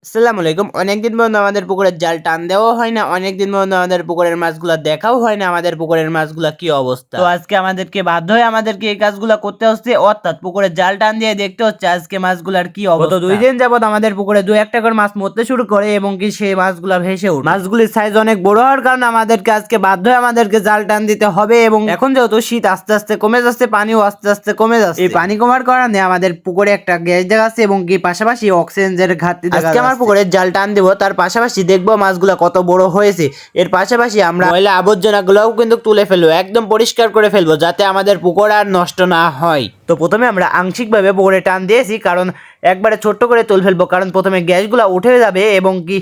আসসালামু আলাইকুম। অনেকদিন পর্যন্ত আমাদের পুকুরের জাল টান দেওয়া হয় না, অনেকদিন পর্যন্ত আমাদের পুকুরের মাছগুলা দেখাও হয় না আমাদের পুকুরের মাছগুলা কি অবস্থা। তো আজকে আমাদেরকে বাধ্য হয়ে আমাদেরকে এই কাজগুলা করতে হচ্ছে, অর্থাৎ পুকুরের জাল টান দিয়ে দেখতে হচ্ছে আজকে মাছগুলার কি অবস্থা। গত 2 দিন যাবত আমাদের পুকুরে 2-1টা করে মাছ মরতে শুরু করে এবং কি সেই মাছগুলা ভেসে ওঠে। মাছগুলির সাইজ অনেক বড় হওয়ার কারণে আমাদেরকে আজকে বাধ্য হয়ে আমাদেরকে জাল টান দিতে হবে এবং এখন যেহেতু শীত আস্তে আস্তে কমে যাচ্ছে, পানিও আস্তে আস্তে কমে যাচ্ছে, এই পানি কমার কারণে আমাদের পুকুরে একটা গ্যাস দেখাচ্ছে এবং কি পাশাপাশি অক্সিজেনের ঘাটতি দেখা যাচ্ছে। আমার পুকুরে জাল টান দেব, তার পাশাপাশি দেখবো মাছগুলা কত বড় হয়েছে। এর পাশাপাশি আমরা ময়লা আবর্জনাগুলোও কিন্তু তুলে ফেলবো, একদম পরিষ্কার করে ফেলবো যাতে আমাদের পুকুর আর নষ্ট না হয়। তো প্রথমে আমরা আংশিকভাবে পুকুরে টান দিয়েছি, কারণ একবারে ছোট্ট করে তুলে ফেলবো, কারণ প্রথমে গ্যাসগুলো উঠে যাবে এবং কি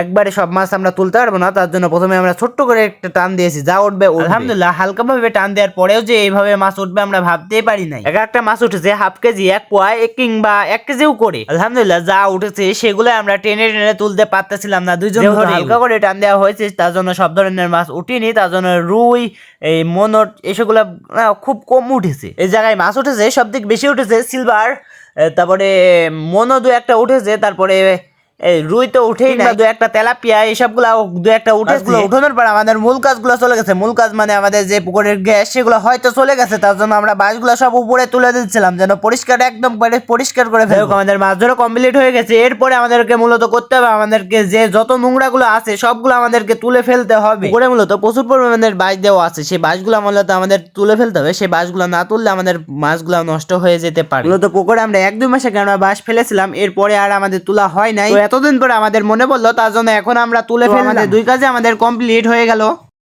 একবারে সব মাছ আমরা তুলতে পারবো না। তার জন্য প্রথমে আমরা ছোট্ট করে একটা টান দিয়েছি, যা উঠবে আলহামদুলিল্লাহ। হালকাভাবে টান দেওয়ার পরেও যে এইভাবে মাছ উঠবে আমরা ভাবতেই পারি নাই। একটা মাছ উঠেছে হাফ কেজি, 1 পোয়া কিংবা 1 কেজিও করে। আলহামদুলিল্লাহ যা উঠেছে সেগুলো আমরা টেনে টেনে তুলতে পারতেছিলাম না, দুইজন ধরে হালকা করে টান দেওয়া হয়েছে, তার জন্য সব ধরনের মাছ উঠিনি। তার জন্য রুই, এই মনোট এসবগুলো খুব কম উঠেছে। এই জায়গায় মাছ উঠেছে সব থেকে বেশি উঠেছে সিলভার, তারপরে মনো 2-1টা উঠেছে, তারপরে রুই তো উঠেই না, 2-1টা তেলাপিয়া এসবগুলা 2-1টা উঠেছে। উঠানোর পর আমাদের মূল কাজগুলো চলে গেছে। মূল কাজ মানে আমাদের যে পুকুরের গ্যাস সেগুলো হয়তো চলে গেছে, তার জন্য আমরা বাঁশগুলো সব উপরে তুলে দিচ্ছিলাম যেন পরিষ্কার একদম পরিষ্কার করে ফেলবো। আমাদের মাছ ধরা কমপ্লিট হয়ে গেছে। এরপরে আমাদেরকে মূলত করতে হবে, আমাদেরকে যে যত নোংরাগুলো আছে সবগুলো আমাদেরকে তুলে ফেলতে হবে। পুকুরে মূলত প্রচুর পরিমাণের বাঁশ দেওয়া আছে, সেই বাঁশগুলো মূলত আমাদের তুলে ফেলতে হবে। সেই বাঁশগুলো না তুললে আমাদের মাছগুলো নষ্ট হয়ে যেতে পারে। মূলত পুকুরে আমরা 1-2 মাসে কেন বাঁশ ফেলেছিলাম, এরপরে আর আমাদের তোলা হয় নাই। এতদিন পরে আমাদের মনে পড়লো, তার জন্য এখন আমরা তুলে ফেললাম। 2 কাজে আমাদের কমপ্লিট হয়ে গেল।